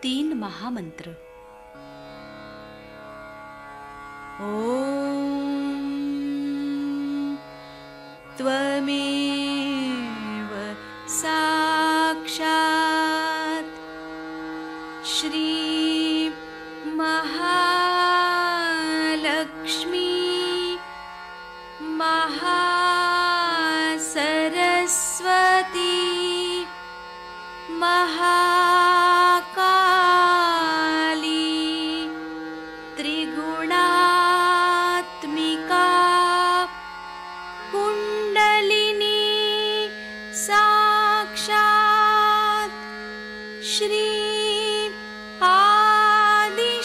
3 महामंत्र। ॐ त्वमेव साक्षात् श्री महालक्ष्मी महासरस्वती महाकाली त्रिगुणात्मिका कुण्डलिनी साक्षात् श्री आदिशक्ति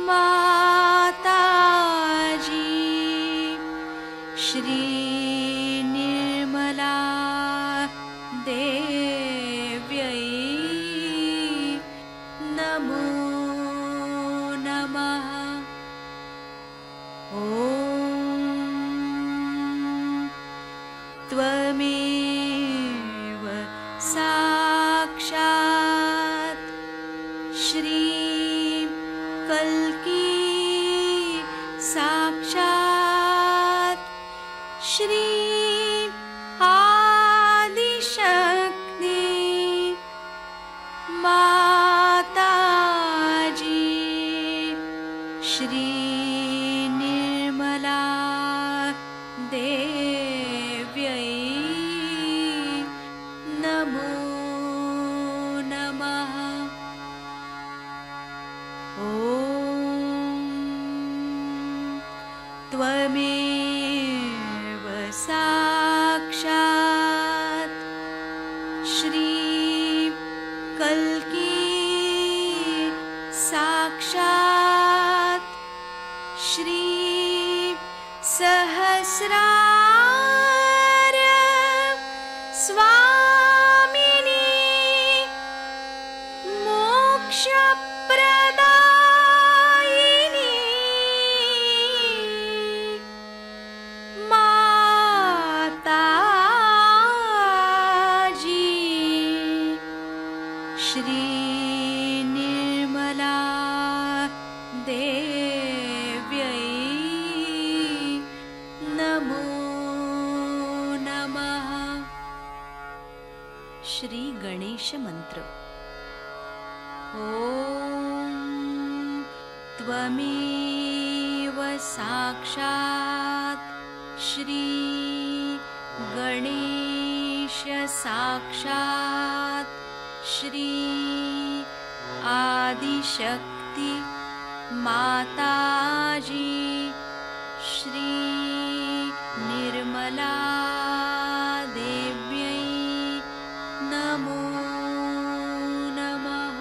माताजी श्री निर्मला देव्यै नमो नमः। ॐ त्वमेव साक्षात् श्री कल्की साक्षात् श्री आदिशक्ति माताजी श्री निर्मला देव्यै नमो नमः। ॐ त्वमेव साक्षात् श्री कल्की साक्षात् श्री सहस्रार स्वामिनी मोक्षप्रदायिनी माताजी श्री निर्मला देव्यै नमो नमः। श्री गणेश मंत्र। ॐ त्वमेव साक्षात् श्री गणेश साक्षात् श्री आदिशक्ति माताजी श्री निर्मला देव्यै नमो नमः।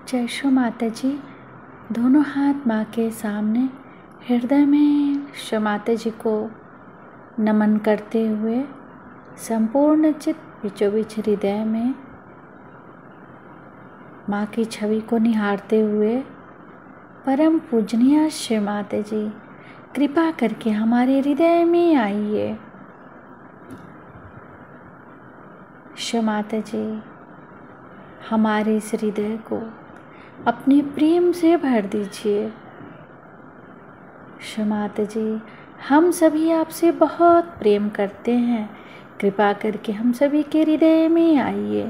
जय श्री माता जी। दोनों हाथ माँ के सामने हृदय में श्री माता जी को नमन करते हुए संपूर्ण चित्त बीचों बीच हृदय में माँ की छवि को निहारते हुए परम पूजनीय श्री माता जी कृपा करके हमारे हृदय में आइए। श्री माता जी हमारे इस हृदय को अपने प्रेम से भर दीजिए। श्री माता जी हम सभी आपसे बहुत प्रेम करते हैं, कृपा करके हम सभी के हृदय में आइए।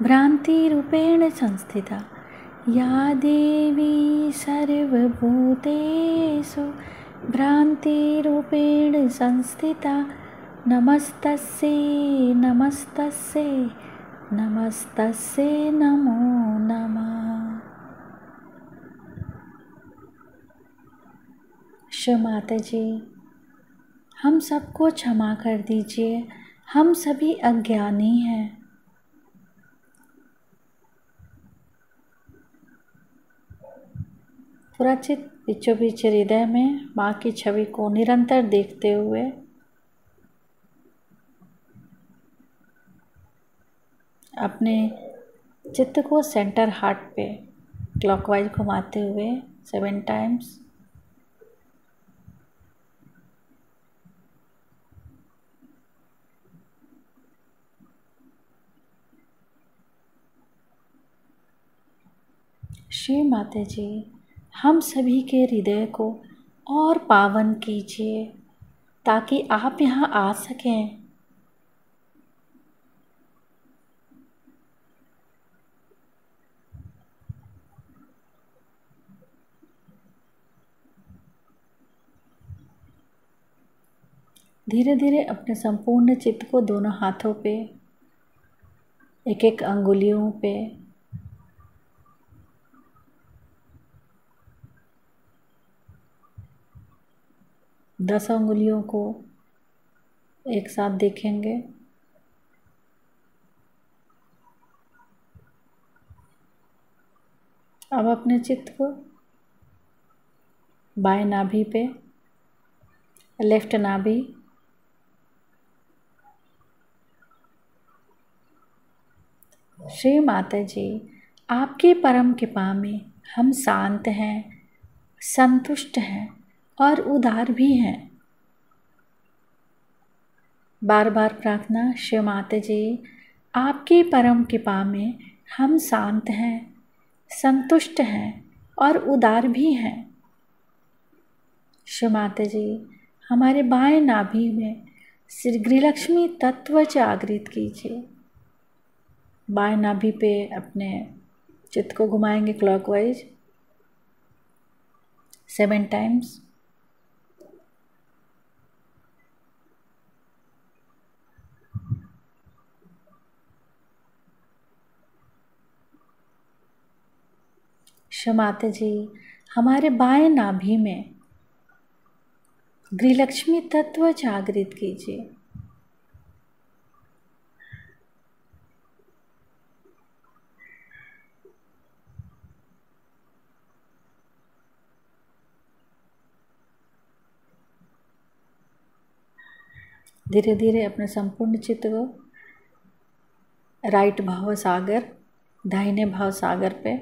भ्रांति रूपेण संस्थिता या देवी सर्वभूतेषु भ्रांति रूपेण संस्थिता नमस्तस्यै नमस्तस्यै नमस्तस्यै नमो नमः। श्री माता जी हम सबको क्षमा कर दीजिए, हम सभी अज्ञानी हैं। पुराचित बीचों बीच हृदय में माँ की छवि को निरंतर देखते हुए अपने चित्त को सेंटर हार्ट पे क्लॉकवाइज घुमाते हुए 7 टाइम्स श्री माता जी, हम सभी के हृदय को और पावन कीजिए ताकि आप यहाँ आ सकें। धीरे धीरे अपने संपूर्ण चित्त को दोनों हाथों पे, एक एक अंगुलियों पे दस अंगुलियों को एक साथ देखेंगे। अब अपने चित्त को बाएं नाभि पे, लेफ्ट नाभि, श्री माता जी, आपके परम कृपा में हम शांत हैं, संतुष्ट हैं और उदार भी हैं। बार बार प्रार्थना, श्री माता जी, आपके परम कृपा में हम शांत हैं, संतुष्ट हैं और उदार भी हैं। श्री माता जी, हमारे बाएं नाभि में श्री गृहलक्ष्मी तत्व जागृत कीजिए। बाएं नाभि पे अपने चित्त को घुमाएंगे क्लॉकवाइज 7 टाइम्स। श्री माता जी, हमारे बाएं नाभि में गृहलक्ष्मी तत्व जागृत कीजिए। धीरे धीरे अपने संपूर्ण चित्त को राइट भाव सागर, दाहिने भाव सागर पे,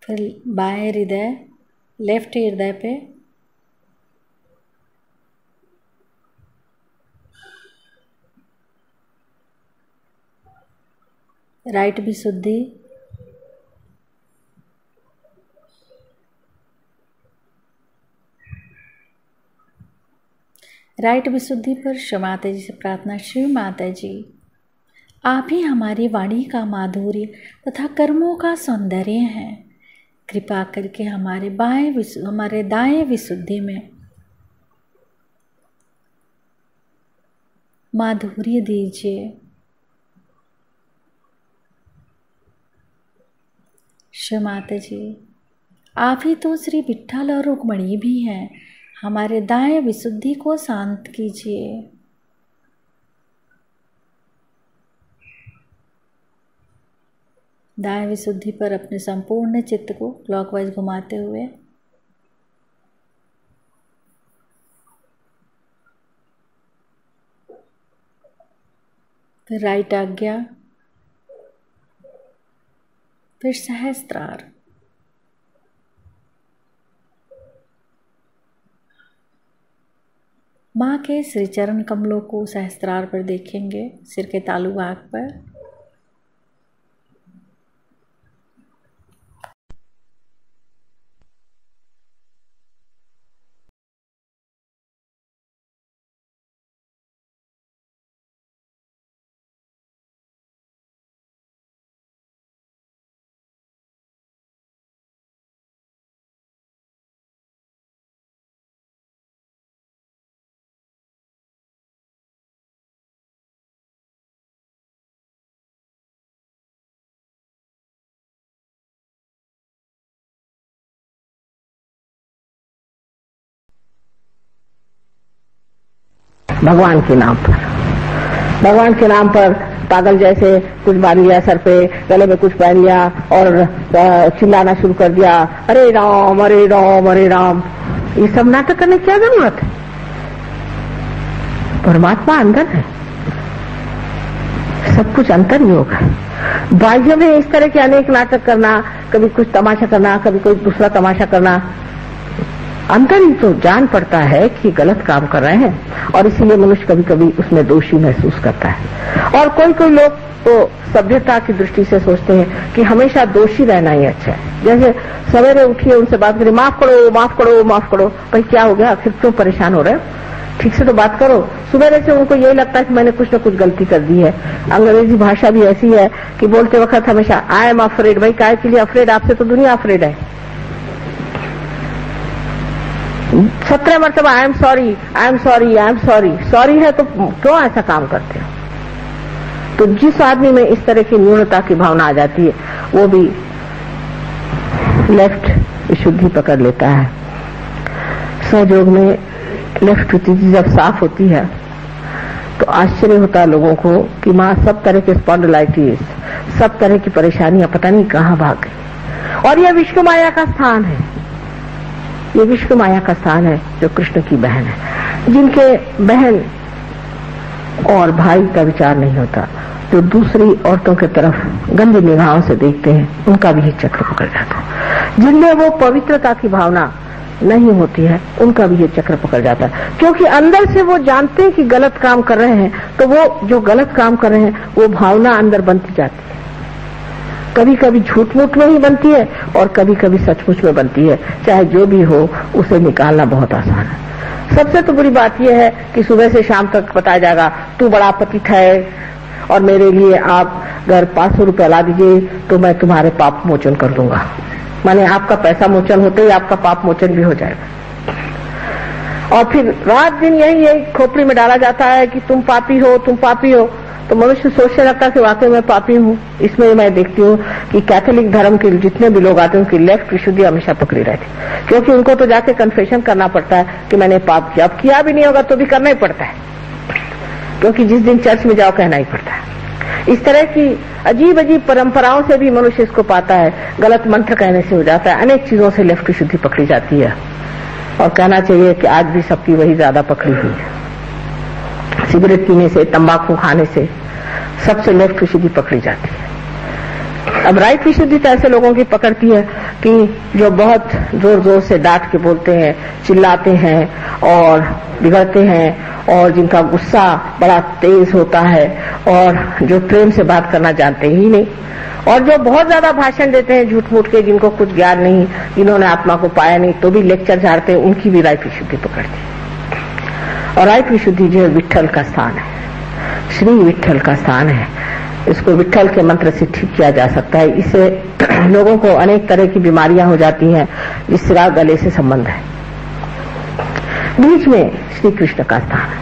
फिर बाएं हृदय, लेफ्ट हृदय पे, राइट विशुद्धि, राइट विशुद्धि पर श्री माता जी से प्रार्थना, श्री माता जी, आप ही हमारी वाणी का माधुर्य तथा कर्मों का सौंदर्य हैं। कृपा करके हमारे दाएं विशुद्धि में माधुर्य दीजिए। श्री माता जी, आप ही तो श्री विट्ठल और रुक्मणी भी हैं। हमारे दाएं विशुद्धि को शांत कीजिए। दाएं विशुद्धि पर अपने संपूर्ण चित्त को क्लॉकवाइज घुमाते हुए फिर राइट आज्ञा, फिर सहस्त्रार, माँ के श्री चरण कमलों को सहस्त्रार पर देखेंगे, सिर के तालु भाग पर। भगवान के नाम पर, भगवान के नाम पर पागल जैसे कुछ बांध लिया सर पे, गले में कुछ पहन लिया और चिल्लाना शुरू कर दिया, अरे राम अरे राम अरे राम। ये सब नाटक करने की क्या जरूरत है? परमात्मा अंदर है, सब कुछ अंतर योग है। बाह्य में इस तरह के अनेक नाटक करना, कभी कुछ तमाशा करना, कभी कोई दूसरा तमाशा करना, अंदर ही तो जान पड़ता है कि गलत काम कर रहे हैं, और इसीलिए मनुष्य कभी कभी उसमें दोषी महसूस करता है। और कोई कोई लोग तो सभ्यता की दृष्टि से सोचते हैं कि हमेशा दोषी रहना ही अच्छा है। जैसे सवेरे उठिए, उनसे बात करिए, माफ करो माफ करो माफ करो, भाई क्या हो गया, आखिर क्यों परेशान हो रहे हो, ठीक से तो बात करो। सुबह से उनको यही लगता है कि मैंने कुछ न कुछ गलती कर दी है। अंग्रेजी भाषा भी ऐसी है कि बोलते वक्त हमेशा आई एम अफ्रेड, भाई काय के लिए अफ्रेड, आपसे तो दुनिया अफ्रेड है। 17 मरतबा I am sorry I am sorry I am sorry, sorry है तो क्यों ऐसा काम करते हो। तो जिस आदमी में इस तरह की न्यूनता की भावना आ जाती है वो भी लेफ्ट विशुद्धि पकड़ लेता है। सहयोग में लेफ्ट विशुद्धि जब साफ होती है तो आश्चर्य होता है लोगों को कि माँ सब तरह के स्पॉन्डिलाइटिस, सब तरह की परेशानियां पता नहीं कहाँ भाग गई। और यह विश्व माया का स्थान है, ये विश्व माया का स्थान है जो कृष्ण की बहन है, जिनके बहन और भाई का विचार नहीं होता, जो दूसरी औरतों की तरफ गंदी निगाहों से देखते हैं, उनका भी चक्र पकड़ जाता है। जिनमें वो पवित्रता की भावना नहीं होती है, उनका भी ये चक्र पकड़ जाता है, क्योंकि अंदर से वो जानते हैं कि गलत काम कर रहे हैं, तो वो जो गलत काम कर रहे हैं वो भावना अंदर बनती जाती है। कभी कभी झूठ मूठ में ही बनती है और कभी कभी सचमुच में बनती है। चाहे जो भी हो, उसे निकालना बहुत आसान है। सबसे तो बुरी बात यह है कि सुबह से शाम तक बताया जाएगा तू बड़ा पतित है और मेरे लिए आप अगर 500 रुपया ला दीजिए तो मैं तुम्हारे पाप मोचन कर दूंगा। माने आपका पैसा मोचन होते ही आपका पाप मोचन भी हो जाएगा। और फिर रात दिन यही खोपड़ी में डाला जाता है कि तुम पापी हो, तुम पापी हो। तो मनुष्य सोचने लगता है कि वाकई मैं पापी हूँ। इसमें मैं देखती हूँ कि कैथोलिक धर्म के जितने भी लोग आते हैं उनकी लेफ्ट विशुद्धि हमेशा पकड़ी रहती, क्योंकि उनको तो जाके कन्फेशन करना पड़ता है कि मैंने पाप किया। अब किया भी नहीं होगा तो भी करना ही पड़ता है, क्योंकि जिस दिन चर्च में जाओ कहना ही पड़ता है। इस तरह की अजीब अजीब परंपराओं से भी मनुष्य इसको पाता है। गलत मंत्र कहने से हो जाता है, अनेक चीजों से लेफ्ट विशुद्धि पकड़ी जाती है। और कहना चाहिए कि आज भी सबकी वही ज्यादा पकड़ी हुई है। सिगरेट पीने से, तंबाकू खाने से सबसे लेफ्ट विशुद्धि पकड़ी जाती है। अब राइट विशुद्धि तो ऐसे लोगों की पकड़ती है कि जो बहुत जोर जोर से डांट के बोलते हैं, चिल्लाते हैं और बिगड़ते हैं, और जिनका गुस्सा बड़ा तेज होता है, और जो प्रेम से बात करना जानते ही नहीं, और जो बहुत ज्यादा भाषण देते हैं झूठ मूठ के, जिनको कुछ ज्ञान नहीं, जिन्होंने आत्मा को पाया नहीं तो भी लेक्चर झाड़ते हैं, उनकी भी राइट विशुद्धि पकड़ती है। और राइट विशुद्धि जो है विट्ठल का स्थान है, श्री विट्ठल का स्थान है। इसको विट्ठल के मंत्र से ठीक किया जा सकता है। इससे लोगों को अनेक तरह की बीमारियां हो जाती हैं जिसका गले से संबंध है। बीच में श्री कृष्ण का स्थान है।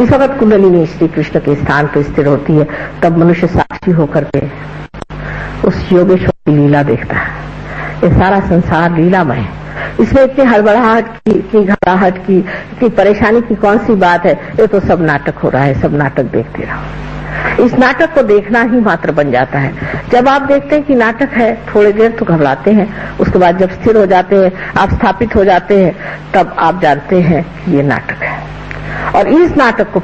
इस वक्त कुंडलिनी श्री कृष्ण के स्थान पर स्थिर होती है, तब मनुष्य साक्षी होकर के उस योगेश्वर की लीला देखता है। ये सारा संसार लीलामय है, इसमें इतनी हड़बड़ाहट की, इतनी घबराहट की, इतनी परेशानी की कौन सी बात है। ये तो सब नाटक हो रहा है, सब नाटक देखते रहो। इस नाटक को देखना ही मात्र बन जाता है। जब आप देखते हैं कि नाटक है, थोड़ी देर तो घबराते हैं, उसके बाद जब स्थिर हो जाते हैं, आप स्थापित हो जाते हैं, तब आप जानते हैं कि ये नाटक है। और इस नाटक को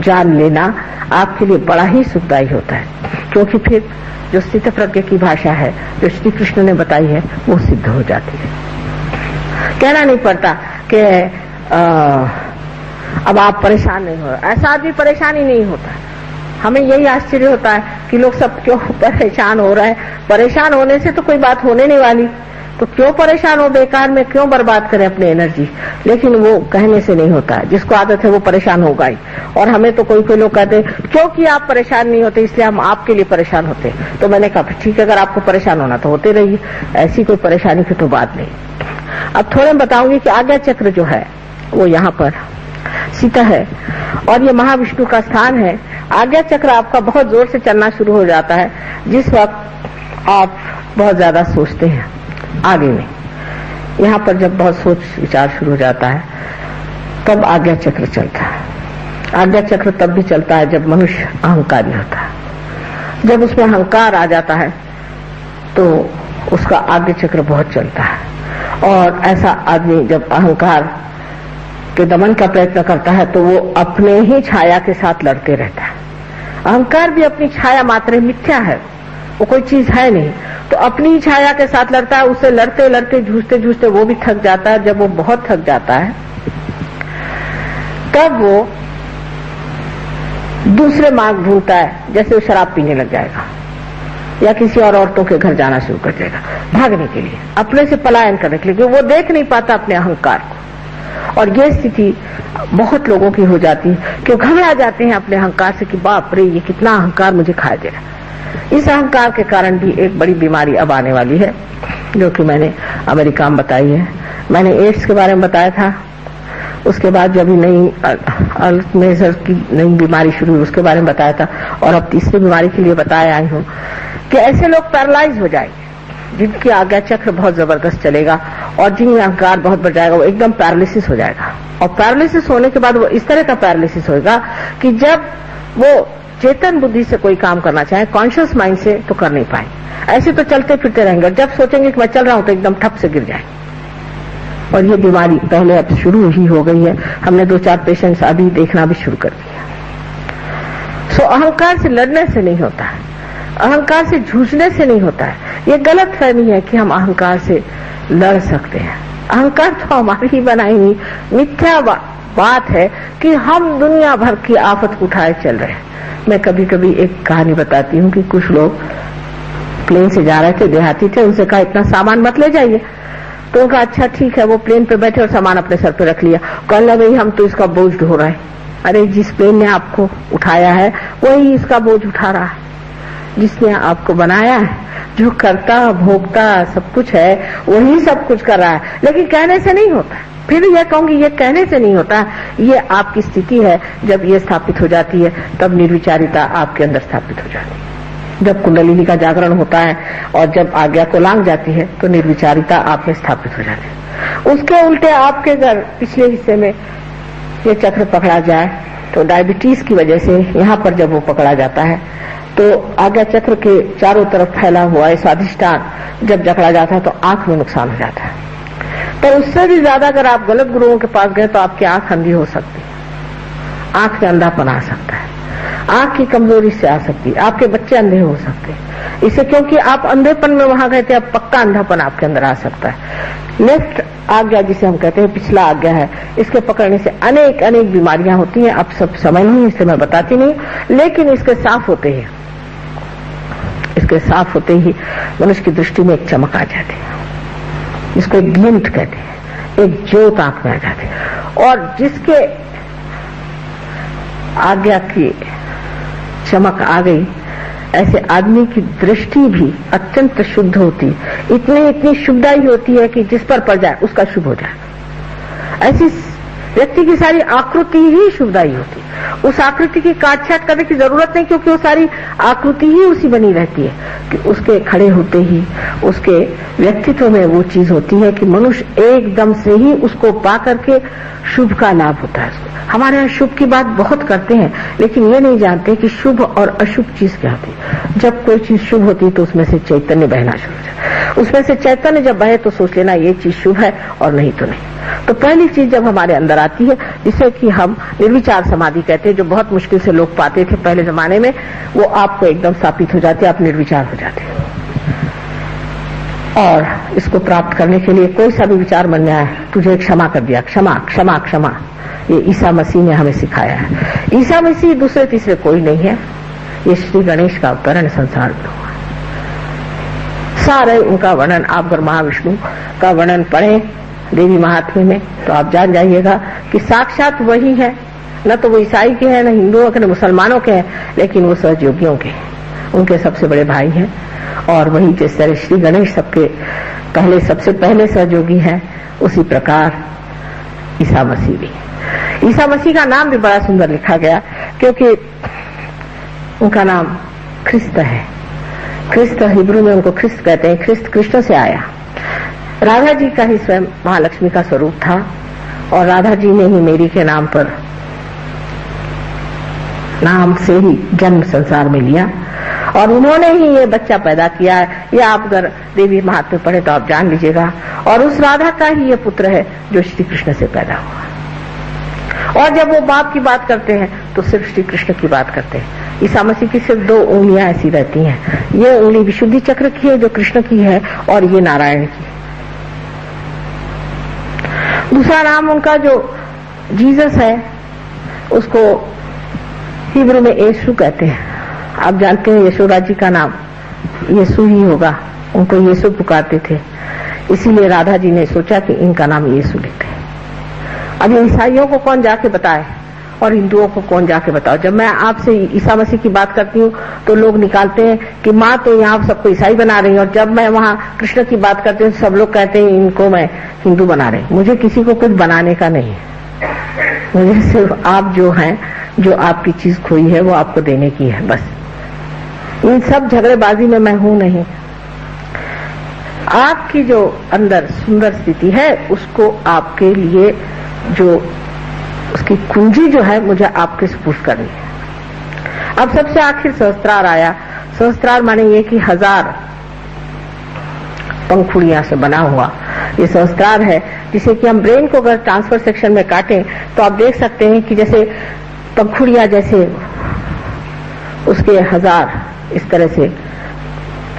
जान लेना आपके लिए बड़ा ही सुखदायी होता है, क्योंकि फिर जो स्थित प्रज्ञ की भाषा है जो श्री कृष्ण ने बताई है वो सिद्ध हो जाती है। कहना नहीं पड़ता कि अब आप परेशान नहीं हो, ऐसा आदमी परेशान ही नहीं होता। हमें यही आश्चर्य होता है कि लोग सब क्यों परेशान हो रहे हैं। परेशान होने से तो कोई बात होने नहीं वाली, तो क्यों परेशान हो, बेकार में क्यों बर्बाद करें अपनी एनर्जी। लेकिन वो कहने से नहीं होता है, जिसको आदत है वो परेशान होगा ही। और हमें तो कोई लोग कहते हैं क्योंकि आप परेशान नहीं होते इसलिए हम आपके लिए परेशान होते। तो मैंने कहा ठीक है, अगर आपको परेशान होना तो होते रहिए, ऐसी कोई परेशानी की तो बात नहीं। अब थोड़े बताऊंगी कि आज्ञा चक्र जो है वो यहाँ पर सीता है और ये महाविष्णु का स्थान है। आज्ञा चक्र आपका बहुत जोर से चलना शुरू हो जाता है जिस वक्त आप बहुत ज्यादा सोचते हैं आगे में। यहाँ पर जब बहुत सोच विचार शुरू हो जाता है तब आज्ञा चक्र चलता है। आज्ञा चक्र तब भी चलता है जब मनुष्य अहंकारी होता है। जब उसमें अहंकार आ जाता है तो उसका आज्ञा चक्र बहुत चलता है। और ऐसा आदमी जब अहंकार के दमन का प्रयत्न करता है तो वो अपने ही छाया के साथ लड़ते रहता है। अहंकार भी अपनी छाया मात्र मिथ्या है, वो कोई चीज है नहीं, तो अपनी छाया के साथ लड़ता है, उससे लड़ते लड़ते जूझते जूझते वो भी थक जाता है। जब वो बहुत थक जाता है तब वो दूसरे मार्ग ढूंढता है, जैसे वो शराब पीने लग जाएगा या किसी और औरतों के घर जाना शुरू कर देगा, भागने के लिए, अपने से पलायन करने के लिए। वो देख नहीं पाता अपने अहंकार को, और ये स्थिति बहुत लोगों की हो जाती है कि घबरा जाते हैं अपने अहंकार से कि बाप रे ये कितना अहंकार मुझे खा दे रहा। इस अहंकार के कारण भी एक बड़ी बीमारी अब आने वाली है, जो कि मैंने अमेरिका में बताई है। मैंने एड्स के बारे में बताया था, उसके बाद जब नई अल्जाइमर की नई बीमारी शुरू हुई उसके बारे में बताया था, और अब तीसरी बीमारी के लिए बताया आई हूँ कि ऐसे लोग पैरालाइज हो जाएंगे जिनकी आज्ञा चक्र बहुत जबरदस्त चलेगा और जिनका अहंकार बहुत बढ़ जाएगा, वो एकदम पैरालिसिस हो जाएगा। और पैरालिसिस होने के बाद वो इस तरह का पैरालिसिस होगा कि जब वो चेतन बुद्धि से कोई काम करना चाहे, कॉन्शियस माइंड से, तो कर नहीं पाए। ऐसे तो चलते फिरते रहेंगे, जब सोचेंगे कि मैं चल रहा हूं तो एकदम ठप से गिर जाएंगे। और ये बीमारी पहले अब शुरू ही हो गई है, हमने 2-4 पेशेंट्स अभी देखना भी शुरू कर दिया। सो अहंकार से लड़ने से नहीं होता है, अहंकार से जूझने से नहीं होता है। ये गलत फहमी है कि हम अहंकार से लड़ सकते हैं। अहंकार तो हमारी ही बनाई हुई मिथ्या बात है कि हम दुनिया भर की आफत उठाए चल रहे हैं। मैं कभी कभी एक कहानी बताती हूँ कि कुछ लोग प्लेन से जा रहे थे, देहाती थे, उनसे कहा इतना सामान मत ले जाइए, तो उनका अच्छा ठीक है, वो प्लेन पे बैठे और सामान अपने सर पे रख लिया। कहने लगे हम तो इसका बोझ ढो रहे हैं। अरे जिस प्लेन ने आपको उठाया है वही इसका बोझ उठा रहा है, जिसने आपको बनाया है, जो करता भोगता सब कुछ है वही सब कुछ कर रहा है। लेकिन कहने से नहीं होता। फिर यह कहूंगी ये कहने से नहीं होता, ये आपकी स्थिति है। जब ये स्थापित हो जाती है तब निर्विचारिता आपके अंदर स्थापित हो जाती है। जब कुंडलिनी का जागरण होता है और जब आज्ञा को लांघ जाती है तो निर्विचारिता आप में स्थापित हो जाती है। उसके उल्टे आपके अगर पिछले हिस्से में ये चक्र पकड़ा जाए तो डायबिटीज की वजह से यहाँ पर जब वो पकड़ा जाता है तो आज्ञा चक्र के चारों तरफ फैला हुआ है स्वादिष्टान जब जकड़ा जाता है तो आंख में नुकसान हो जाता है। पर उससे भी ज्यादा अगर आप गलत गुरुओं के पास गए तो आपकी आंख अंधी हो सकती है, आंख में अंधापन आ सकता है, आंख की कमजोरी से आ सकती है, आपके बच्चे अंधे हो सकते हैं। इसे क्योंकि आप अंधेपन में वहां गए थे, अब पक्का अंधापन आपके अंदर आ सकता है। लेफ्ट आज्ञा जिसे हम कहते हैं पिछला आज्ञा है, इसके पकड़ने से अनेक अनेक बीमारियां होती हैं। अब सब समय नहीं इसलिए मैं बताती नहीं, लेकिन इसके साफ होते ही मनुष्य की दृष्टि में एक चमक आ जाती है, जिसको एक ग्लिम्ट कहते हैं, एक ज्योत आंख में आ जाती है। और जिसके आज्ञा की चमक आ गई, ऐसे आदमी की दृष्टि भी अत्यंत शुद्ध होती, इतनी शुभदायी होती है कि जिस पर पड़ जाए उसका शुभ हो जाए। ऐसी व्यक्ति की सारी आकृति ही शुभदायी होती, उस आकृति की काट छाट करने की जरूरत नहीं, क्योंकि वो सारी आकृति ही उसी बनी रहती है कि उसके खड़े होते ही उसके व्यक्तित्व में वो चीज होती है कि मनुष्य एकदम से ही उसको पा करके शुभ का लाभ होता है। हमारे यहाँ शुभ की बात बहुत करते हैं, लेकिन ये नहीं जानते कि शुभ और अशुभ चीज क्या होती है। जब कोई चीज शुभ होती है तो उसमें से चैतन्य बहना शुरू हो जाता है, उसमें से चैतन्य जब बहे तो सोच लेना ये चीज शुभ है और नहीं तो नहीं। तो पहली चीज जब हमारे अंदर आती है, जिसे कि हम निर्विचार समाधि कहते हैं, जो बहुत मुश्किल से लोग पाते थे पहले जमाने में, वो आपको एकदम स्थापित हो जाती है, आप निर्विचार हो जाते हैं। और इसको प्राप्त करने के लिए कोई सा भी विचार मन में आए, तुझे क्षमा कर दिया, क्षमा क्षमा क्षमा, ये ईसा मसीह ने हमें सिखाया है। ईसा मसीह दूसरे तीसरे कोई नहीं है, ये श्री गणेश का अवतरण संसार में हुआ। सारे उनका वर्णन आप अगर महाविष्णु का वर्णन पढ़ें देवी महात्म्य में तो आप जान जाइएगा कि साक्षात वही है। न तो वो ईसाई के हैं, न हिंदुओं के, न मुसलमानों के हैं, लेकिन वो सहयोगियों के, उनके सबसे बड़े भाई हैं। और वही जिस तरह श्री गणेश सबके पहले सबसे पहले सहयोगी हैं, उसी प्रकार ईसा मसीह भी। ईसा मसीह का नाम भी बड़ा सुंदर लिखा गया, क्योंकि उनका नाम ख्रिस्त है। ख्रिस्त हिब्रू में उनको ख्रिस्त कहते हैं, ख्रिस्त कृष्ण से आया। राधा जी का ही स्वयं महालक्ष्मी का स्वरूप था, और राधा जी ने ही मेरी के नाम पर नाम से ही जन्म संसार में लिया, और उन्होंने ही ये बच्चा पैदा किया है। ये आप अगर देवी महात्म्य पढ़े तो आप जान लीजिएगा। और उस राधा का ही ये पुत्र है जो श्री कृष्ण से पैदा हुआ। और जब वो बाप की बात करते हैं तो सिर्फ श्री कृष्ण की बात करते हैं, ईसा मसीह की सिर्फ 2 उंगलियां ऐसी रहती हैं। ये उंगली विशुद्धि चक्र की है जो कृष्ण की है, और ये नारायण की। दूसरा नाम उनका जो जीसस है उसको हिब्रू में यीशु कहते हैं। आप जानते हैं यशोदा जी का नाम यीशु ही होगा, उनको यीशु पुकारते थे, इसीलिए राधा जी ने सोचा कि इनका नाम यीशु लेते हैं। अब ईसाइयों को कौन जाके बताए और हिंदुओं को कौन जाके बताओ। जब मैं आपसे ईसा मसीह की बात करती हूँ तो लोग निकालते हैं कि माँ तो यहाँ सबको ईसाई बना रही है, और जब मैं वहाँ कृष्ण की बात करती हूँ तो सब लोग कहते हैं इनको मैं हिंदू बना रही हूँ। मुझे किसी को कुछ बनाने का नहीं है, मुझे सिर्फ आप जो हैं, जो आपकी चीज खोई है वो आपको देने की है, बस। इन सब झगड़ेबाजी में मैं हूं नहीं। आपकी जो अंदर सुंदर स्थिति है उसको आपके लिए जो उसकी कुंजी जो है मुझे आपके सुपुर्द करनी है। अब सबसे आखिर सहस्त्रार आया। सहस्त्रार माने ये कि 1000 पंखुड़ियां से बना हुआ ये सहस्त्रार है, जिसे कि हम ब्रेन को अगर ट्रांसफर सेक्शन में काटें तो आप देख सकते हैं कि जैसे पंखुड़ियां जैसे उसके 1000 इस तरह से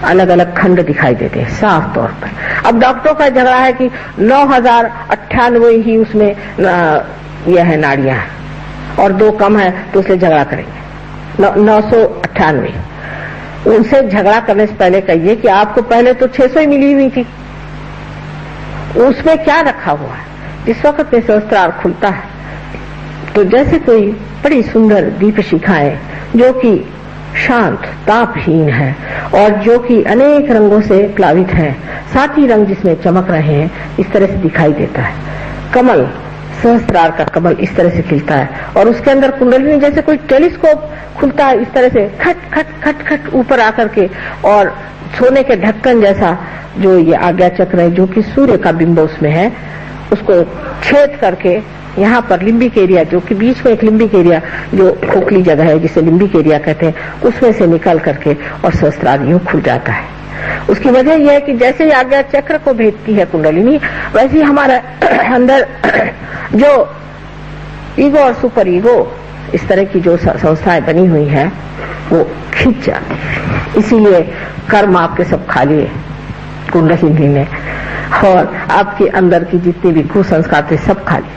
अलग अलग खंड दिखाई देते हैं साफ तौर पर। अब डॉक्टरों का झगड़ा है कि 9098 ही उसमें यह है नाड़ियां हैं और 2 कम है तो उससे झगड़ा करेंगे। 998 उनसे झगड़ा करने से पहले कहिए कि आपको पहले तो 600 ही मिली हुई थी, उसमें क्या रखा हुआ है। जिस वक्त में सहस्त्रार खुलता है तो जैसे कोई बड़ी सुंदर दीप शिखाएं जो कि शांत तापहीन है और जो कि अनेक रंगों से प्लावित है, 7 ही रंग जिसमें चमक रहे हैं, इस तरह से दिखाई देता है। कमल, सहस्त्रार का कमल इस तरह से खिलता है और उसके अंदर कुंडलिनी जैसे कोई टेलीस्कोप खुलता है, इस तरह से खट खट खट खट ऊपर आकर के, और सोने के ढक्कन जैसा जो ये आज्ञा चक्र है जो कि सूर्य का बिंब उसमें है, उसको छेद करके यहाँ पर लिम्बिक एरिया, जो कि बीच में एक लिम्बिक एरिया जो खोखली जगह है जिसे लिम्बिक एरिया कहते हैं, उसमें से निकल करके और सहस्त्रार यूं खुल जाता है। उसकी वजह यह है कि जैसे ही आज्ञा चक्र को भेदती है कुंडलिनी, वैसे ही हमारा अंदर जो ईगो और सुपर ईगो इस तरह की जो संस्थाएं बनी हुई है वो खिंच जाती है। इसीलिए कर्म आपके सब खाली है कुंडलिनी में, और आपके अंदर की जितनी भी कुसंस्कार थे सब खाली,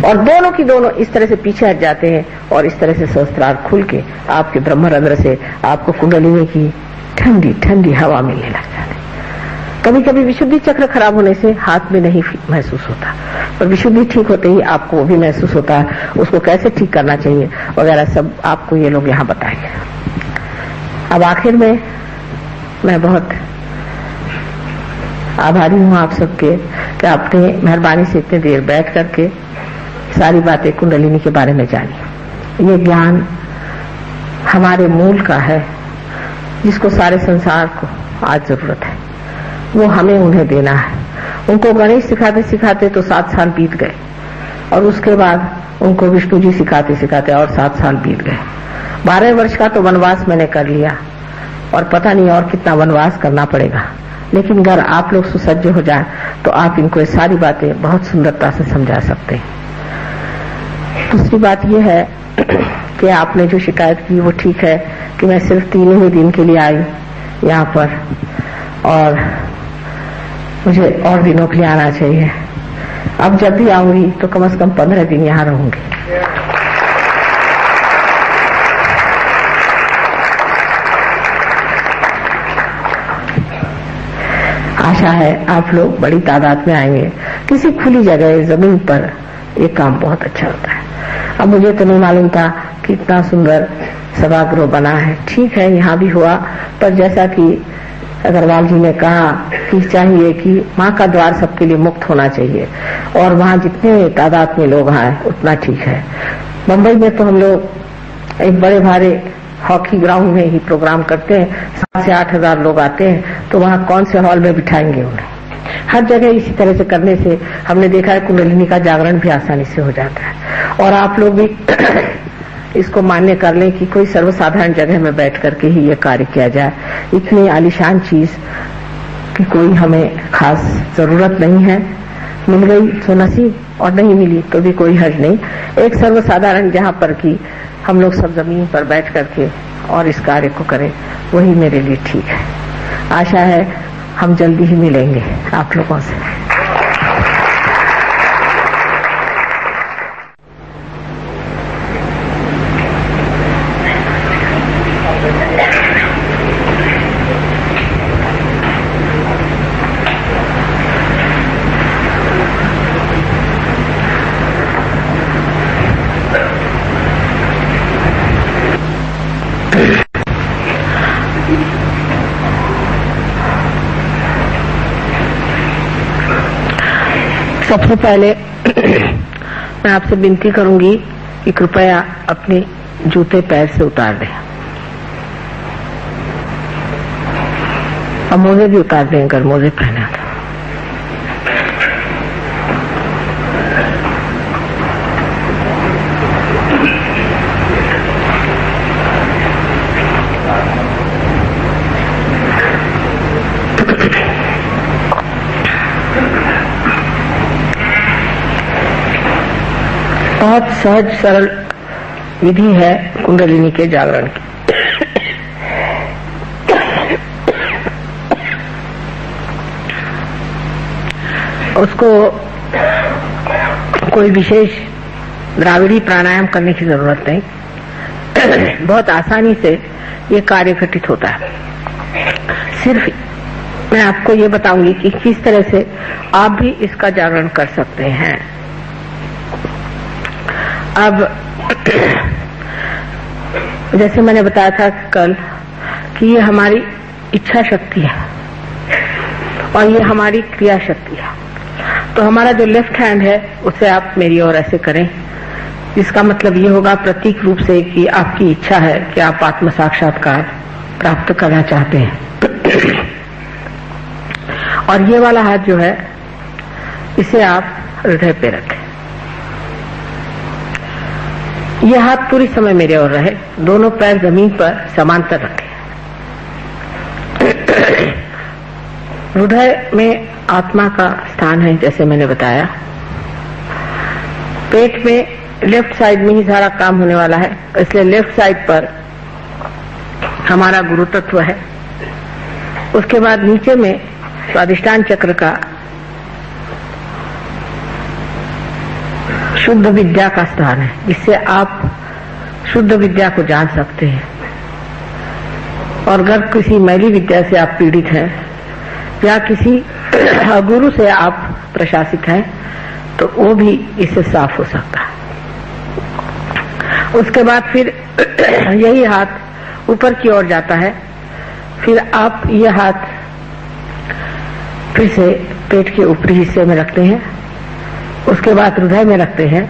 और दोनों की दोनों इस तरह से पीछे हट जाते हैं और इस तरह से सहस्त्रार खुल के आपके ब्रह्मरंध्र से आपको कुंडलिनी की ठंडी ठंडी हवा मिलने लग जाती है। कभी कभी विशुद्धि चक्र खराब होने से हाथ में नहीं महसूस होता, पर विशुद्धि ठीक होते ही आपको वो भी महसूस होता है। उसको कैसे ठीक करना चाहिए वगैरह सब आपको ये लोग यहाँ बताएंगे। अब आखिर में मैं बहुत आभारी हूँ आप सबके कि आपने मेहरबानी से इतने देर बैठ करके सारी बातें कुंडलिनी के बारे में जानी। ये ज्ञान हमारे मूल का है जिसको सारे संसार को आज जरूरत है, वो हमें उन्हें देना है। उनको गणेश सिखाते सिखाते तो 7 साल बीत गए, और उसके बाद उनको विष्णु जी सिखाते सिखाते और 7 साल बीत गए। 12 वर्ष का तो वनवास मैंने कर लिया, और पता नहीं और कितना वनवास करना पड़ेगा। लेकिन अगर आप लोग सुसज्ज हो जाए तो आप इनको ये सारी बातें बहुत सुंदरता से समझा सकते हैं। दूसरी बात यह है कि आपने जो शिकायत की वो ठीक है कि मैं सिर्फ 3 ही दिन के लिए आई यहाँ पर, और मुझे और दिनों के लिए आना चाहिए। अब जब भी आऊंगी तो कम से कम 15 दिन यहाँ रहूंगी। आशा है आप लोग बड़ी तादाद में आएंगे। किसी खुली जगह जमीन पर ये काम बहुत अच्छा होता है। अब मुझे तो नहीं मालूम था कि इतना सुंदर सभागृह बना है। ठीक है, यहाँ भी हुआ, पर जैसा कि अग्रवाल जी ने कहा कि चाहिए कि माँ का द्वार सबके लिए मुक्त होना चाहिए, और वहाँ जितने तादाद में लोग आए उतना ठीक है। मुंबई में तो हम लोग एक बड़े भारे हॉकी ग्राउंड में ही प्रोग्राम करते हैं, 7 से 8 हजार लोग आते हैं, तो वहाँ कौन से हॉल में बिठाएंगे उन्हें। हर जगह इसी तरह से करने से हमने देखा है कुंडलिनी का जागरण भी आसानी से हो जाता है। और आप लोग भी इसको मान्य कर लें कि कोई सर्वसाधारण जगह में बैठ करके ही ये कार्य किया जाए। इतनी आलीशान चीज की कोई हमें खास जरूरत नहीं है। मिल गई तो नसीब, और नहीं मिली तो भी कोई हर्ज नहीं। एक सर्वसाधारण जहाँ पर की हम लोग सब जमीन पर बैठ करके और इस कार्य को करें, वही मेरे लिए ठीक है। आशा है हम जल्दी ही मिलेंगे आप लोगों से। सबसे पहले मैं आपसे विनती करूंगी कि कृपया अपने जूते पैर से उतार दें और मोजे भी उतार दें अगर मोजे पहने तो। बहुत सहज सरल विधि है कुंडलिनी के जागरण की। उसको कोई विशेष द्राविड़ी प्राणायाम करने की जरूरत नहीं, बहुत आसानी से ये कार्य घटित होता है। सिर्फ मैं आपको ये बताऊंगी कि किस तरह से आप भी इसका जागरण कर सकते हैं। अब जैसे मैंने बताया था कल कि ये हमारी इच्छा शक्ति है और ये हमारी क्रिया शक्ति है। तो हमारा जो लेफ्ट हैंड है उसे आप मेरी ओर ऐसे करें, जिसका मतलब ये होगा प्रतीक रूप से कि आपकी इच्छा है कि आप आत्म साक्षात्कार प्राप्त करना चाहते हैं। और ये वाला हाथ जो है इसे आप हृदय पे रखें। यह हाथ पूरी समय मेरे ओर रहे, दोनों पैर जमीन पर समांतर रखें। हृदय में आत्मा का स्थान है जैसे मैंने बताया। पेट में लेफ्ट साइड में ही सारा काम होने वाला है, इसलिए लेफ्ट साइड पर हमारा गुरु तत्व है। उसके बाद नीचे में स्वादिष्ठान चक्र का शुद्ध विद्या का स्थान है, जिससे आप शुद्ध विद्या को जान सकते हैं। और अगर किसी मैली विद्या से आप पीड़ित हैं या किसी गुरु से आप प्रशासित हैं तो वो भी इससे साफ हो सकता है। उसके बाद फिर यही हाथ ऊपर की ओर जाता है, फिर आप यह हाथ फिर से पेट के ऊपरी हिस्से में रखते हैं, उसके बाद हृदय में रखते हैं।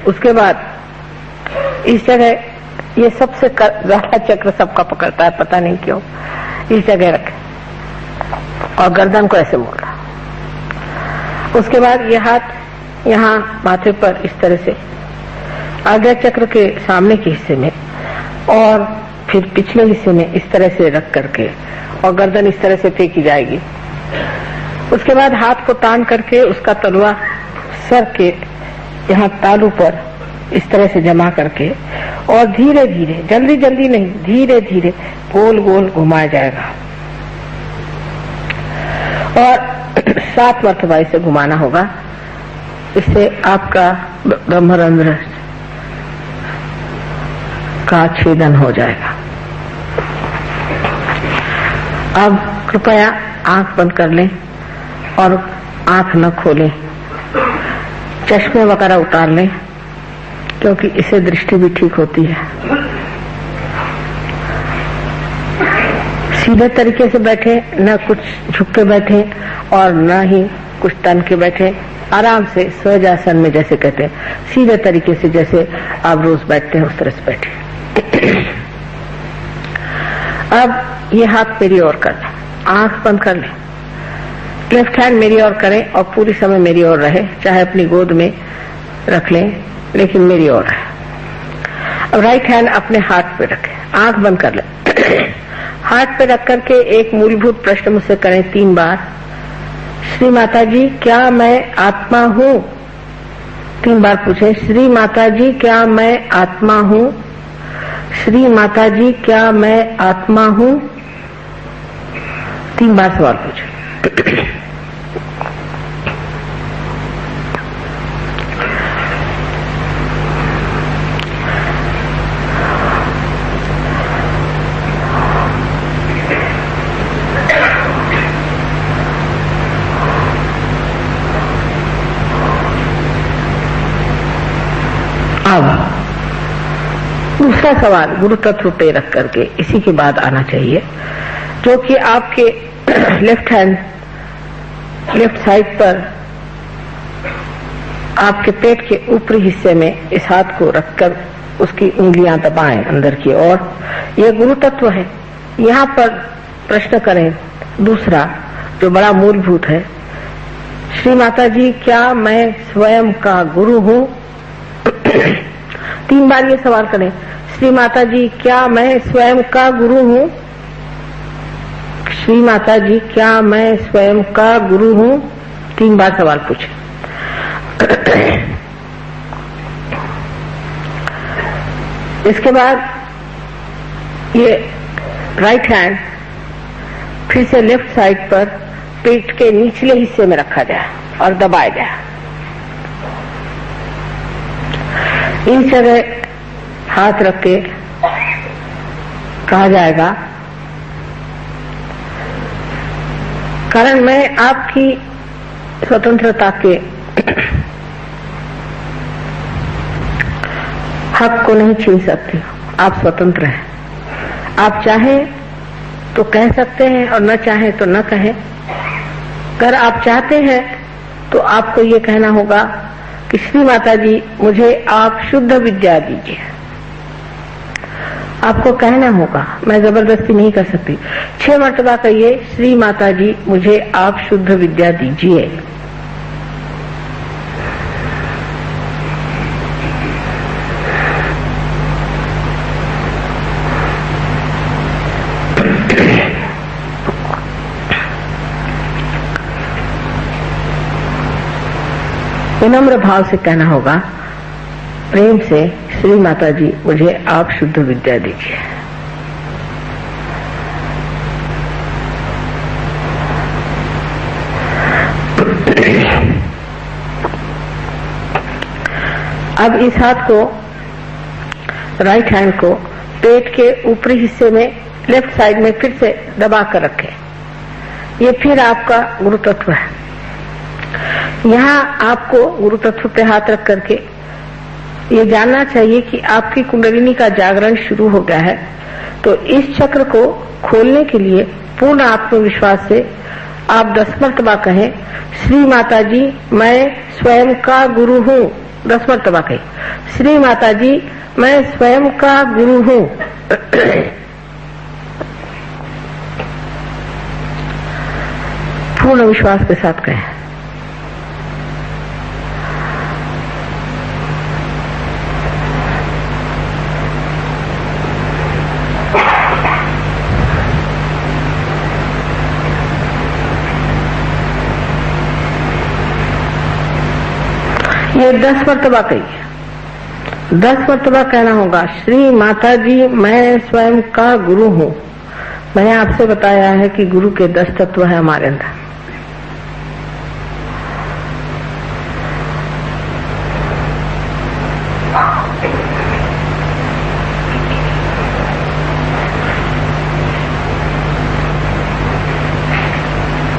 उसके बाद इस जगह ये सबसे ज्यादा चक्र सबका पकड़ता है, पता नहीं क्यों, इस जगह रखें और गर्दन को ऐसे मोड़ा। उसके बाद ये हाथ यहाँ माथे पर इस तरह से आज्ञा चक्र के सामने के हिस्से में और फिर पिछले हिस्से में इस तरह से रख करके और गर्दन इस तरह से फेंकी जाएगी। उसके बाद हाथ को तान करके उसका तलवा सर के यहाँ तालू पर इस तरह से जमा करके और धीरे धीरे, जल्दी जल्दी नहीं, धीरे धीरे गोल गोल घुमाया जाएगा और 7 मरतबा इसे घुमाना होगा। इससे आपका ब्रह्मरंध्र का छेदन हो जाएगा। अब कृपया आंख बंद कर लें और आंख न खोलें, चश्मे वगैरह उतार लें, क्योंकि इससे दृष्टि भी ठीक होती है। सीधे तरीके से बैठे, न कुछ झुक के बैठे और न ही कुछ तन के बैठे, आराम से सहजासन में जैसे कहते हैं, सीधे तरीके से जैसे आप रोज बैठते हैं उस तरह से बैठे। अब ये हाथ मेरी ओर कर लें, आंख बंद कर लें, लेफ्ट हैंड मेरी ओर करें और पूरी समय मेरी ओर रहे, चाहे अपनी गोद में रख लें लेकिन मेरी ओर है। अब राइट हैंड अपने हाथ पे रखें, आंख बंद कर लें। हाथ पे रख करके एक मूलभूत प्रश्न मुझसे करें 3 बार, श्री माता जी क्या मैं आत्मा हूँ? 3 बार पूछे, श्री माता जी क्या मैं आत्मा हूँ? श्री माता जी क्या मैं आत्मा हूँ? 3 बार सवाल पूछे। अब दूसरा सवाल गुरु तत्व पे रख करके इसी के बाद आना चाहिए, जो कि आपके लेफ्ट साइड पर आपके पेट के ऊपरी हिस्से में इस हाथ को रखकर उसकी उंगलियां दबाएं अंदर की ओर। यह गुरु तत्व है। यहाँ पर प्रश्न करें दूसरा जो बड़ा मूलभूत है, श्री माता जी क्या मैं स्वयं का गुरु हूँ? 3 बार ये सवाल करें, श्री माता जी क्या मैं स्वयं का गुरु हूँ? श्री माता जी क्या मैं स्वयं का गुरु हूँ? 3 बार सवाल पूछे। इसके बाद ये राइट हैंड फिर से लेफ्ट साइड पर पेट के निचले हिस्से में रखा जाए और दबाया जाए। इस जगह हाथ रख के कहा जाएगा, कारण मैं आपकी स्वतंत्रता के हक को नहीं छीन सकती। आप स्वतंत्र हैं। आप चाहें तो कह सकते हैं और न चाहें तो न कहें। अगर आप चाहते हैं तो आपको ये कहना होगा कि श्री माता जी मुझे आप शुद्ध विद्या दीजिए। आपको कहना होगा, मैं जबरदस्ती नहीं कर सकती। 6 मर्तबा कहिए, श्री माता जी मुझे आप शुद्ध विद्या दीजिए। विनम्र भाव से कहना होगा, प्रेम से, श्री माता जी मुझे आप शुद्ध विद्या दीजिए। अब इस हाथ को, राइट हैंड को पेट के ऊपरी हिस्से में लेफ्ट साइड में फिर से दबा कर रखें। ये फिर आपका गुरु तत्व है। यहाँ आपको गुरु तत्व पे हाथ रख करके ये जानना चाहिए कि आपकी कुंडलिनी का जागरण शुरू हो गया है। तो इस चक्र को खोलने के लिए पूर्ण आत्मविश्वास से आप 10 मर्तबा कहें, श्री माता जी मैं स्वयं का गुरु हूँ। 10 मर्तबा कहें, श्री माता जी मैं स्वयं का गुरु हूँ। पूर्ण विश्वास के साथ कहें। ये 10 मर्तबा कहिए। 10 मर्तबा कहना होगा, श्री माता जी मैं स्वयं का गुरु हूँ। मैंने आपसे बताया है कि गुरु के 10 तत्व है हमारे अंदर।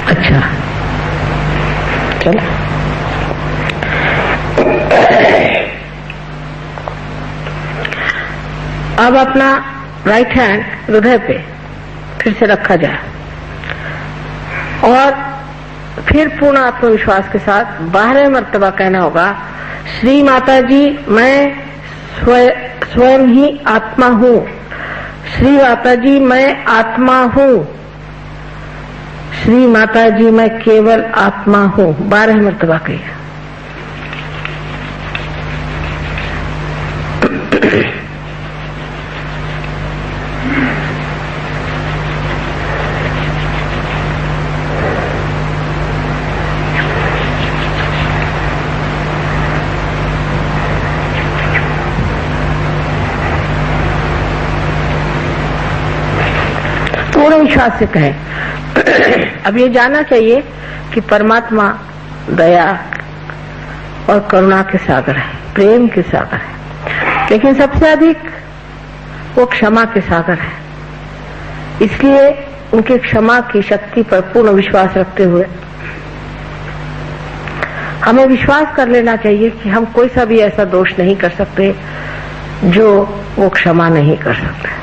अच्छा, चलो अब अपना राइट हैंड हृदय पे फिर से रखा जाए और फिर पूर्ण आत्मविश्वास के साथ 12 मर्तबा कहना होगा, श्री माता जी मैं स्वयं ही आत्मा हूँ। श्री माता जी मैं आत्मा हूँ। श्री माता जी मैं केवल आत्मा हूँ। 12 मर्तबा कहिए। विश्वास से कहें। अब ये जानना चाहिए कि परमात्मा दया और करुणा के सागर है, प्रेम के सागर है, लेकिन सबसे अधिक वो क्षमा के सागर है। इसलिए उनकी क्षमा की शक्ति पर पूर्ण विश्वास रखते हुए हमें विश्वास कर लेना चाहिए कि हम कोई सा भी ऐसा दोष नहीं कर सकते जो वो क्षमा नहीं कर सकते।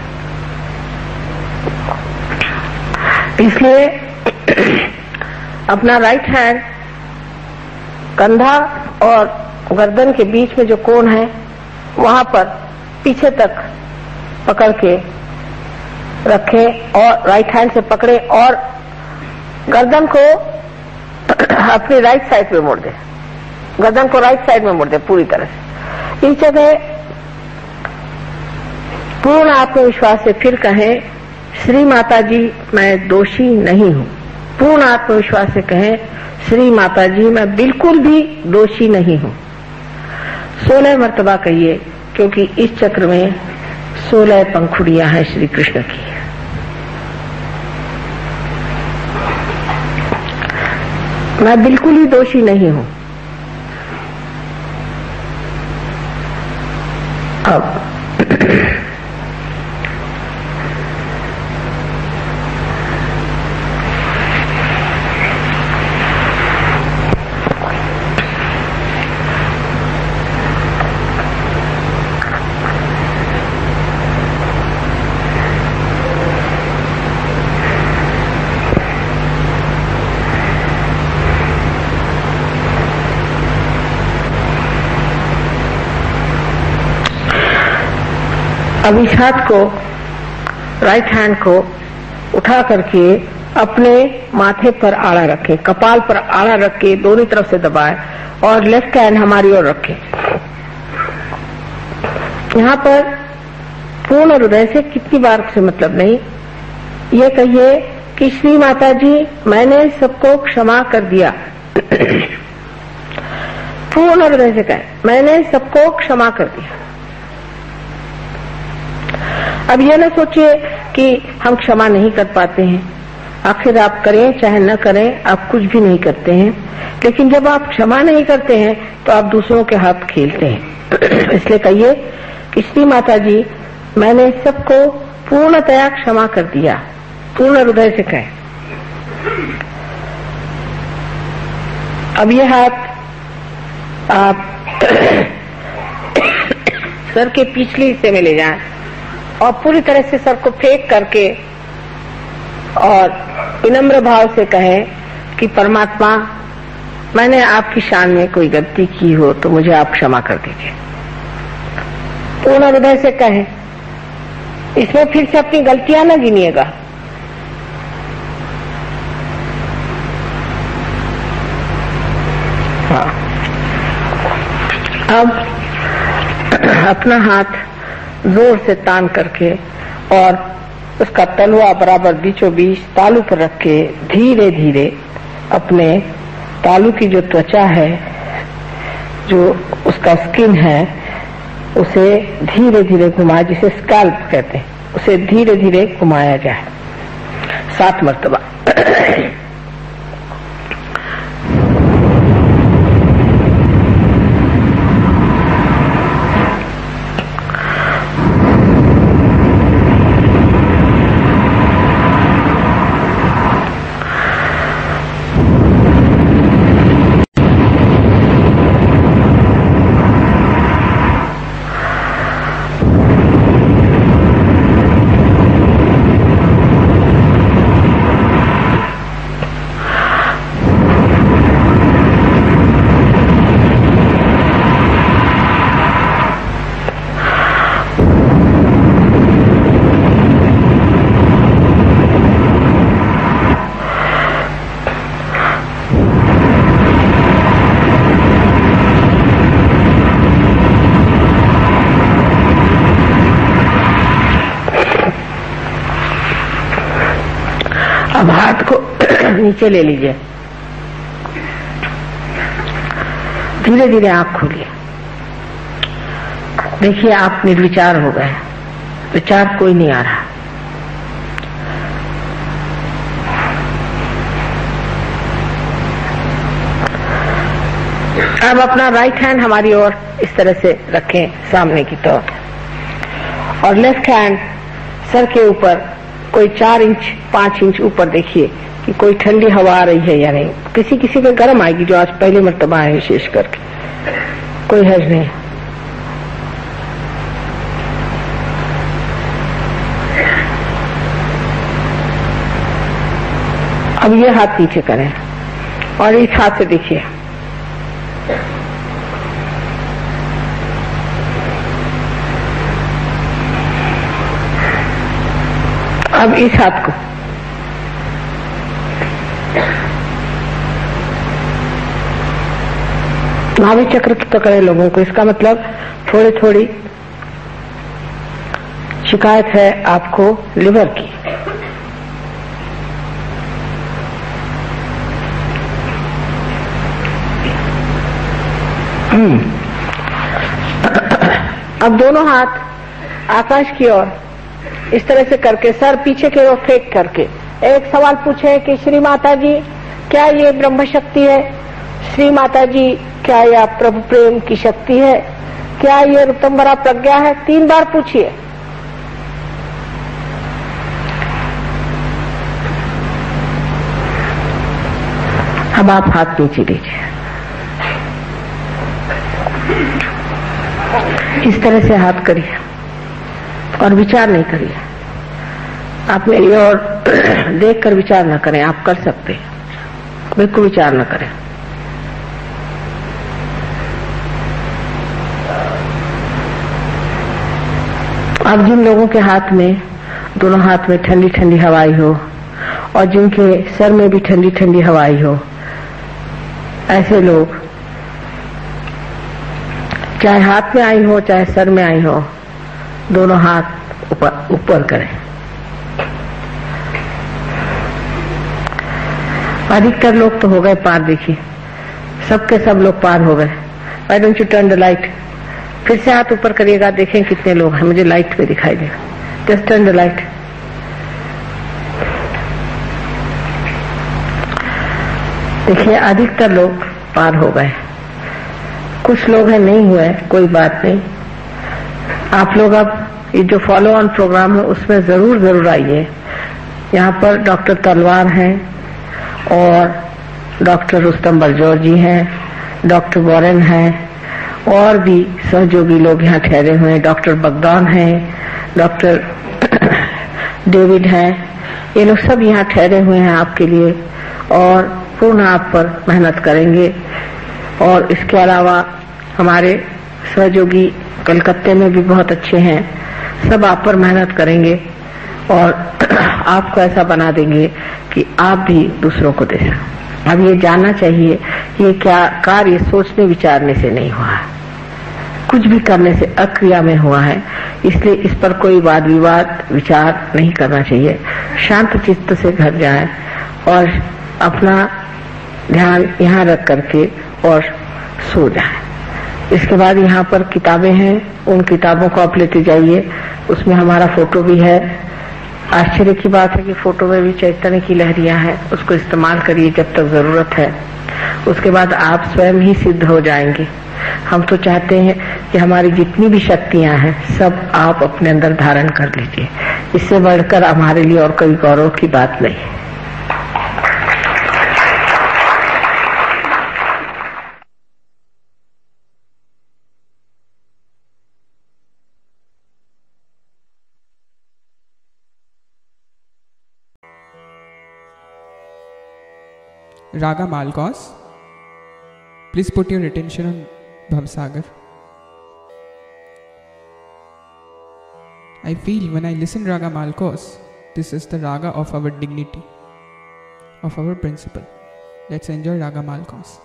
इसलिए अपना राइट हैंड कंधा और गर्दन के बीच में जो कोण है वहां पर पीछे तक पकड़ के रखें और राइट हैंड से पकड़े और गर्दन को अपनी राइट साइड में मोड़ दे, गर्दन को राइट साइड में मोड़ दे पूरी तरह से। इस जगह पूर्ण आत्मविश्वास से फिर कहें, श्री माता जी मैं दोषी नहीं हूं। पूर्ण आत्मविश्वास से कहें, श्री माता जी मैं बिल्कुल भी दोषी नहीं हूं। 16 मर्तबा कहिए, क्योंकि इस चक्र में 16 पंखुड़ियां हैं श्री कृष्ण की। मैं बिल्कुल ही दोषी नहीं हूं। अब इस हाथ को, राइट हैंड को उठा करके अपने माथे पर आड़ा रखें, कपाल पर आड़ा रख के दोनों तरफ से दबाएं और लेफ्ट हैंड हमारी ओर रखें। यहाँ पर पूर्ण हृदय से कितनी बार से मतलब नहीं, ये कहिए कि श्री माता जी मैंने सबको क्षमा कर दिया। पूर्ण हृदय से कहें, मैंने सबको क्षमा कर दिया। अब यह न सोचिए कि हम क्षमा नहीं कर पाते हैं, आखिर आप करें चाहे न करें आप कुछ भी नहीं करते हैं, लेकिन जब आप क्षमा नहीं करते हैं तो आप दूसरों के हाथ खेलते हैं। इसलिए कहिए कि श्री माता जी मैंने सबको पूर्णतया क्षमा कर दिया। पूर्ण हृदय से कहें। अब ये हाथ आप सर के पिछले हिस्से में ले जाएं और पूरी तरह से सर को फेंक करके और विनम्र भाव से कहें कि परमात्मा मैंने आपकी शान में कोई गलती की हो तो मुझे आप क्षमा कर दीजिए। पूर्ण हृदय से कहें, इसमें फिर से अपनी गलतियां न गिनिएगा। हाँ, अब अपना हाथ जोर से तान करके और उसका तलवा बराबर बीचों बीच तालू पर रख के धीरे धीरे अपने तालू की जो त्वचा है, जो उसका स्किन है, उसे धीरे धीरे घुमाए, जिसे स्कैल्प कहते हैं, उसे धीरे धीरे घुमाया जाए 7 मर्तबा। अब हाथ को नीचे ले लीजिए, धीरे धीरे आंख खोलिए। देखिए आप निर्विचार हो गए, विचार कोई नहीं आ रहा। अब अपना राइट हैंड हमारी ओर इस तरह से रखें सामने की तरफ, और लेफ्ट हैंड सर के ऊपर कोई 4 इंच 5 इंच ऊपर देखिए कि कोई ठंडी हवा आ रही है या नहीं। किसी किसी पे गर्म आएगी जो आज पहले मर्तबा है, विशेष करके, कोई हर्ज नहीं। अब ये हाथ नीचे करें और इस हाथ से देखिए, अब इस हाथ को नाभि चक्र की पकड़े लोगों को, इसका मतलब थोड़ी थोड़ी शिकायत है आपको लिवर की। अब दोनों हाथ आकाश की ओर इस तरह से करके सर पीछे की ओर फेंक करके एक सवाल पूछे कि श्री माता जी क्या ये ब्रह्म शक्ति है? श्री माता जी क्या यह प्रभु प्रेम की शक्ति है? क्या ये ऋतंबरा प्रज्ञा है? 3 बार पूछिए। अब आप हाथ नीचे लीजिए, इस तरह से हाथ करिए और विचार नहीं करिए। आप मेरी ओर देखकर विचार न करें, आप कर सकते हैं, बिल्कुल विचार न करें। अब जिन लोगों के हाथ में, दोनों हाथ में ठंडी ठंडी हवाई हो और जिनके सर में भी ठंडी ठंडी हवाई हो, ऐसे लोग चाहे हाथ में आई हो चाहे सर में आई हो, दोनों हाथ ऊपर करें। अधिकतर लोग तो हो गए पार, देखिए सबके सब लोग पार हो गए। Why don't U turn the light? फिर से हाथ ऊपर करिएगा, देखें कितने लोग हैं, मुझे लाइट पे दिखाई देगा। Just turn the light. देखिए अधिकतर लोग पार हो गए, कुछ लोग हैं नहीं हुए, कोई बात नहीं। आप लोग अब ये जो फॉलो ऑन प्रोग्राम है उसमें जरूर आइए। यहाँ पर डॉक्टर तलवार हैं और डॉक्टर रुस्तम बलजौर जी हैं, डॉक्टर वॉरेन हैं और भी सहयोगी लोग यहाँ ठहरे हुए हैं। डॉक्टर बगदान हैं, डॉक्टर डेविड हैं, ये लोग सब यहाँ ठहरे हुए हैं आपके लिए और पूर्ण आप पर मेहनत करेंगे। और इसके अलावा हमारे सहयोगी कलकत्ते में भी बहुत अच्छे हैं, सब आप पर मेहनत करेंगे और आपको ऐसा बना देंगे कि आप भी दूसरों को दे सकें। अब ये जानना चाहिए ये क्या कार्य सोचने विचारने से नहीं हुआ है, कुछ भी करने से अक्रिया में हुआ है, इसलिए इस पर कोई वाद विवाद विचार नहीं करना चाहिए। शांत चित्त से घर जाएं और अपना ध्यान यहाँ रख करके और सो जाएं। इसके बाद यहाँ पर किताबें हैं, उन किताबों को आप लेते जाइए, उसमें हमारा फोटो भी है। आश्चर्य की बात है कि फोटो में भी चैतन्य की लहरियां हैं, उसको इस्तेमाल करिए जब तक जरूरत है, उसके बाद आप स्वयं ही सिद्ध हो जाएंगे। हम तो चाहते हैं कि हमारी जितनी भी शक्तियां हैं सब आप अपने अंदर धारण कर लीजिए, इससे बढ़कर हमारे लिए और कोई गौरव की बात नहीं है। Raga Malkos, please put your attention on Bhavsagar. I feel when I listen Raga Malkos, this is the Raga of our dignity, of our principle. Let's enjoy Raga Malkos.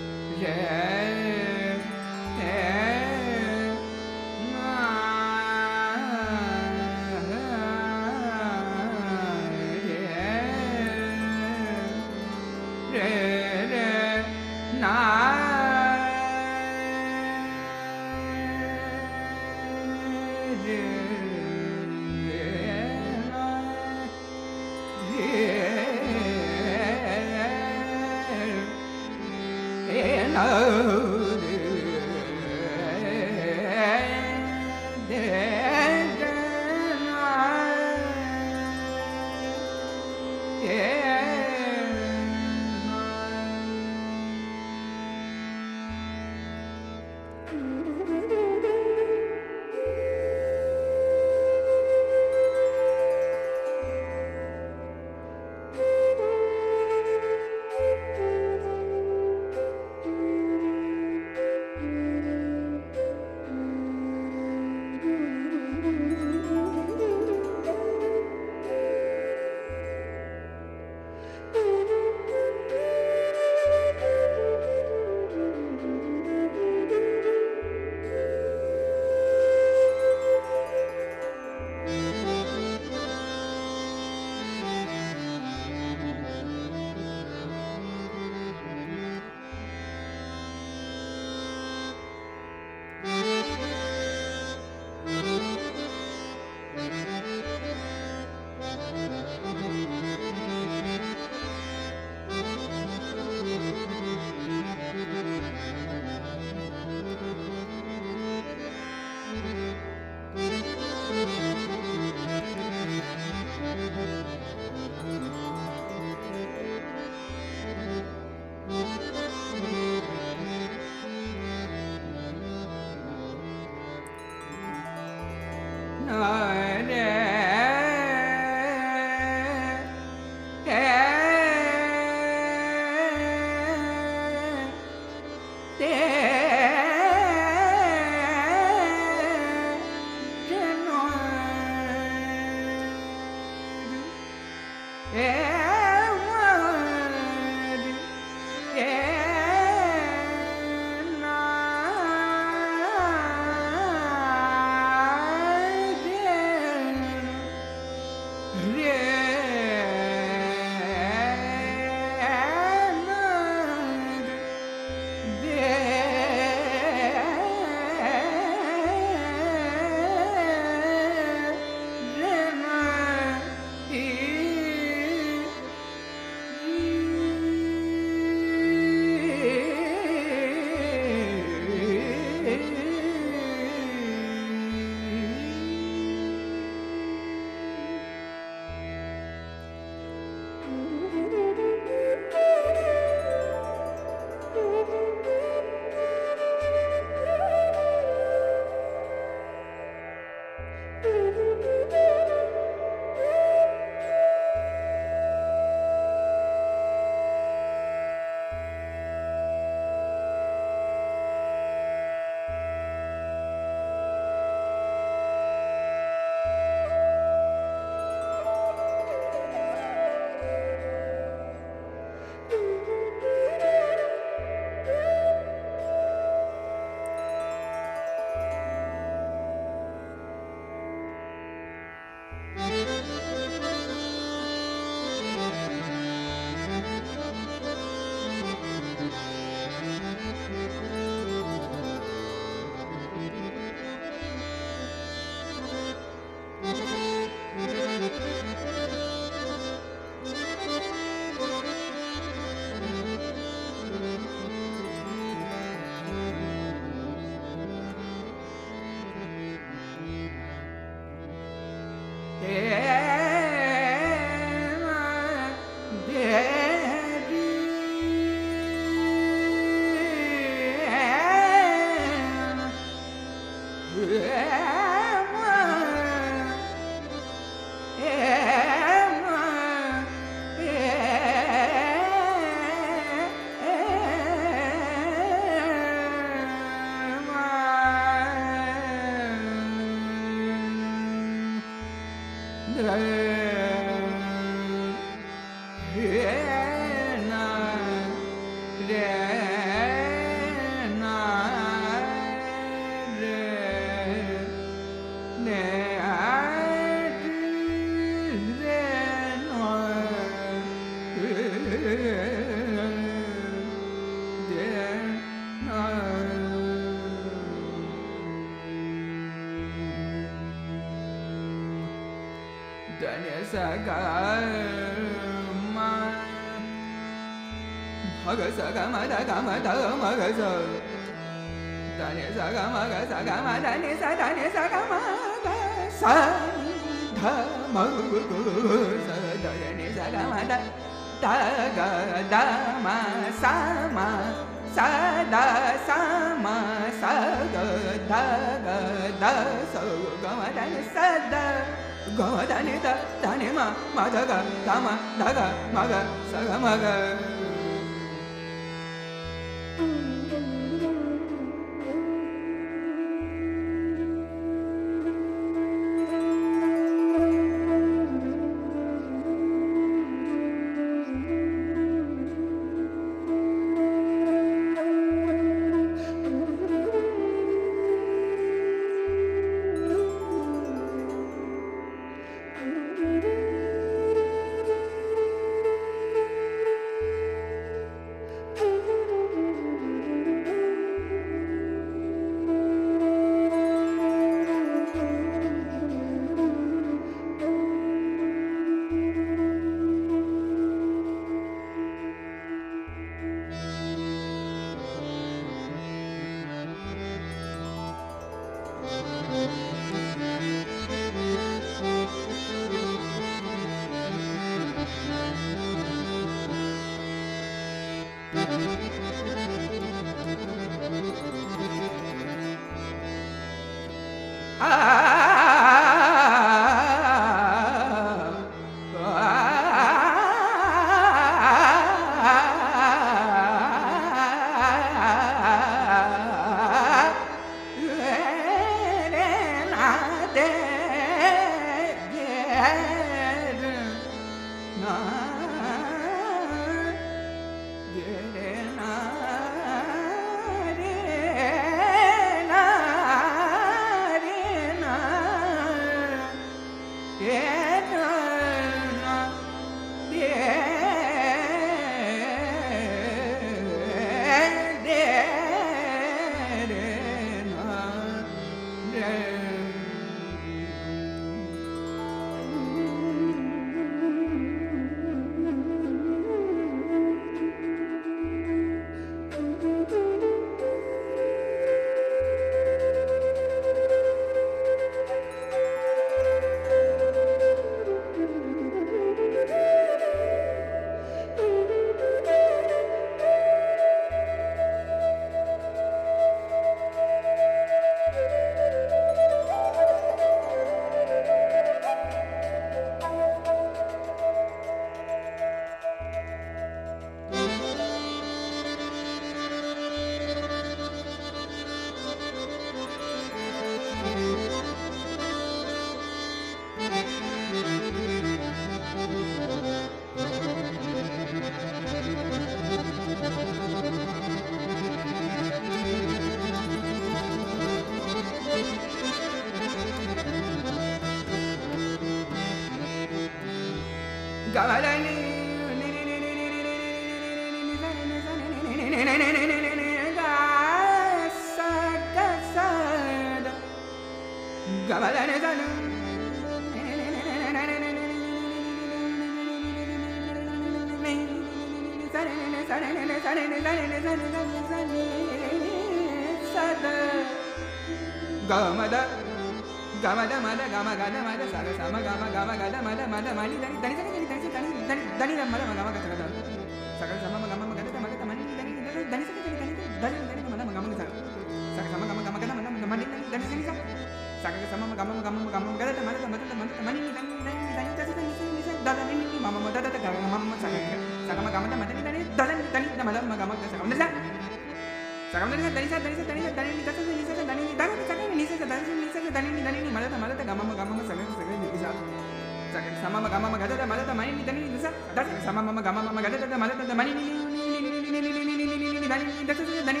ni da ni da sa da ni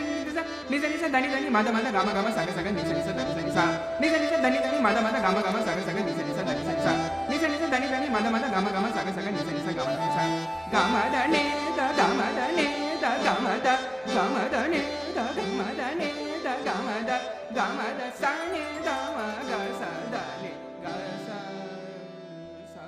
ni sa da ni ma da ga ma sa ga ni sa da ni sa ni sa da ni ma da ga ma sa ga ni sa da ni sa ni sa da ni ma da ga ma sa ga ni sa ga ma da ne da ga ma da ne da ga ma da ne da ga ma da ne da ga ma da sa ne da ma ga sa da ne ga sa sa.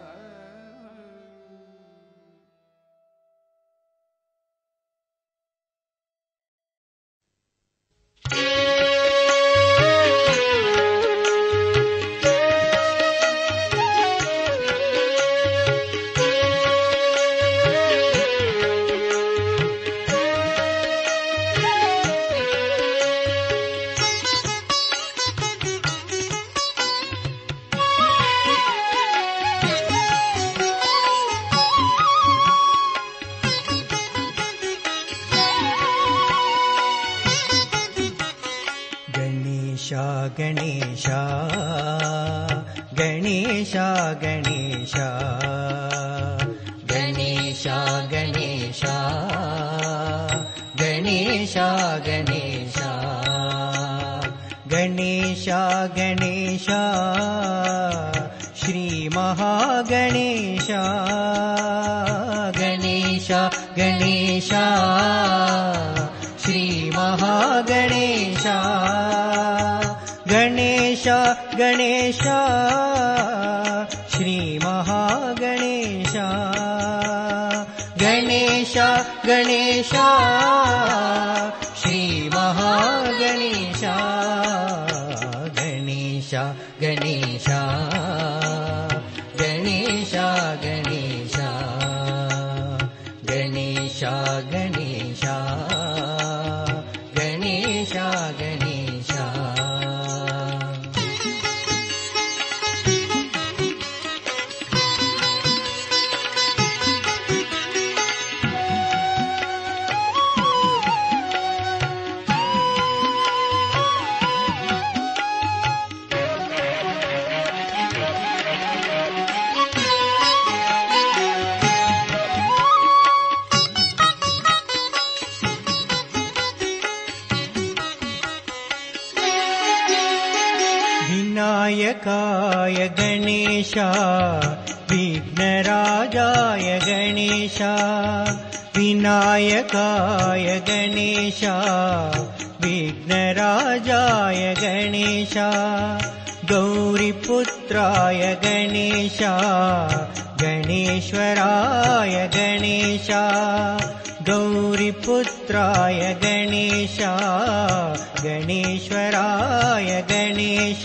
Ganesha Ganesha Ganesha Ganesha Ganesha Ganesha Ganesha Ganesha Ganesha Shri Mahaganesha Ganesha Ganesha Shri Mahaganesha Ganesha Ganesha Shri Mahaganesha Ganesha Ganesha Shri Mahaganesha Ganesha Ganesha Ganesha Ganesha Ganesha Ganesha Ganesha Ganesha विनायकाय Ganesh विघ्नराजाय Ganesh विनायकाय Ganesh विघ्नराजाय Ganesh गौरीपुत्राय Ganesh गणेश्वराय Ganesh गौरीपुत्राय Ganesh गणेश्वराय Ganesh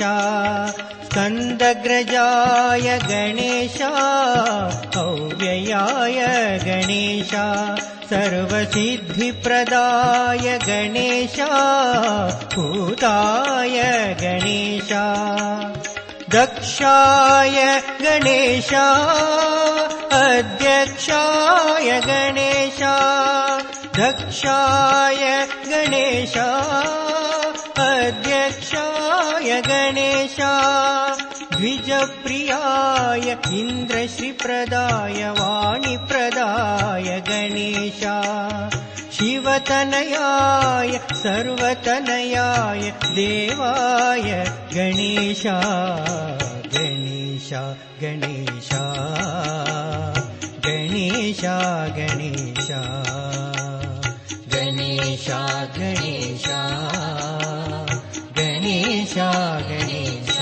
स्कन्दग्रजाय Ganesh अव्ययाय Ganesh सर्वसिद्धिप्रदाय Ganesh भूताय Ganesh दक्षाय Ganesh अध्यक्षाय Ganesh दक्षाय Ganesh अध्यक्षाय Ganesh द्विजप्रियाय इन्द्रश्रीप्रदाय वाणीप्रदाय Ganesh शिवतनयाय सर्वतनयाय देवाय गणेश गणेश गणेश गणेश गणेश गणेश गणेश गणेश गणेश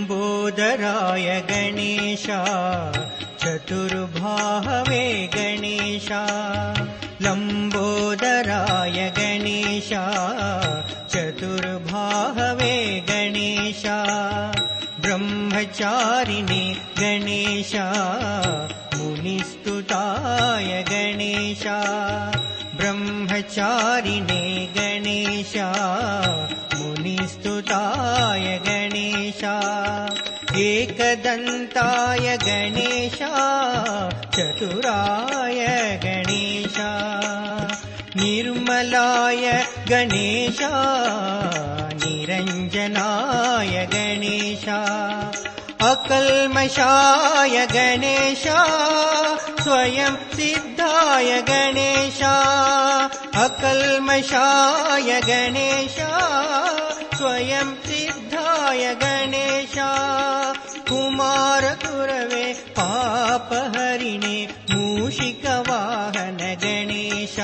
लंबोदराय गणेश चतुर्बाहवे गणेश लंबोदराय गणेश चतुर्बाहवे गणेश ब्रह्मचारिणे गणेश मुनिस्तुताय गणेश ब्रह्मचारिणे गणेश मुनिस्तुताय गणेश एकदन्ताय गणेश चतुराय गणेश निर्मलाय गणेश निरञ्जनाय गणेश अकल्मषाय गणेश स्वयं सिद्धाय गणेश अकल्मषाय गणेश स्वयं सिद्धाय गणेश कुमार गुरवे पापहरिणे मूषिकवाहन गणेश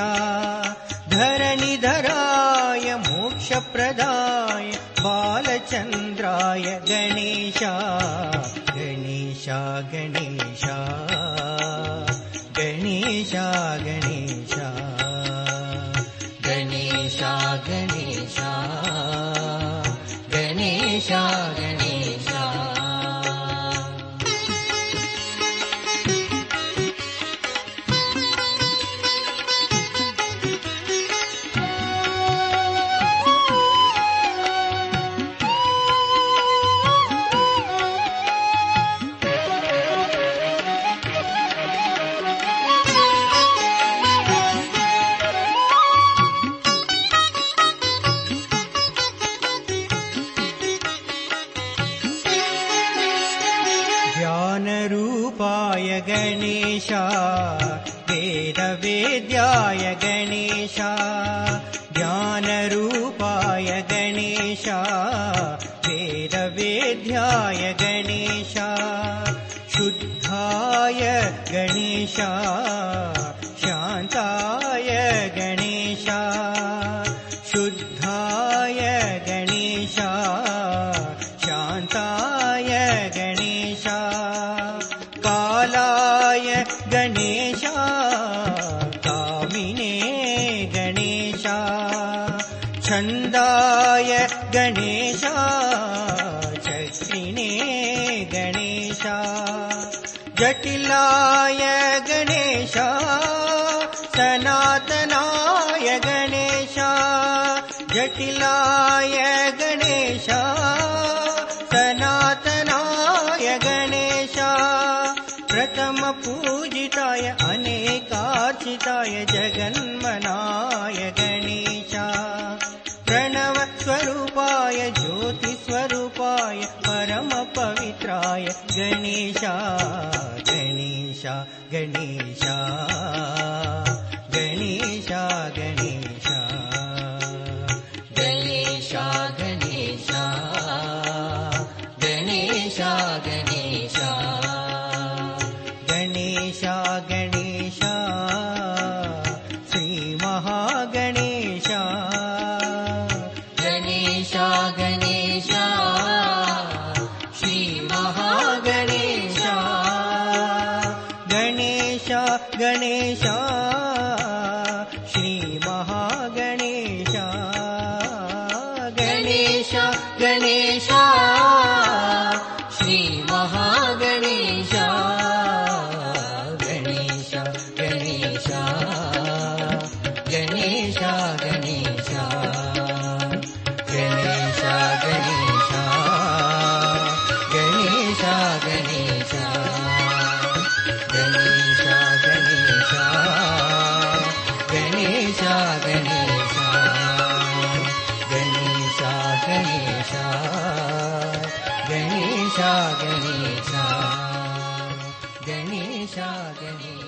धरणिधराय मोक्षप्रदाय बालचन्द्राय गणेश गणेश गणेश गणेश गणेश गणेश गणेश गणेश गणेश ज्ञानरूपाय गणेश वेदवेद्याय गणेश ज्ञानरूपाय गणेश वेदवेद्याय गणेश शुद्धाय गणेश शान्ताय गणेश शुद्धाय गणेश शान्ताय गणेश कालाय गणेश कामिने गणेश छन्दाय गणेश चक्रिणे गणेश जटिलाय गणेश सनातनाय गणेश जटिलाय गणेश सनातनाय गणेश प्रथम पूजिताय अनेकार्चिताय जगन्मनाय गणेश प्रणव स्वरूपाय ज्योति स्वरूपाय परम पवित्राय गणेश गणेश गणेश गणेश गणेश गणेश गणेश गणेश गणेश गणेश गणेश श्री महागणेश गणेश गणेश श्री महागणेश गणेश गणेश श्री महागणेश गणेश गणेश श्री महागणेश गणेश गणेश गणेश गणेश गणेश गणेश गणेश गणेश गणेश गणेश गणेश गणेश गणेश गणेश गणेश गणेश गणेश गणेश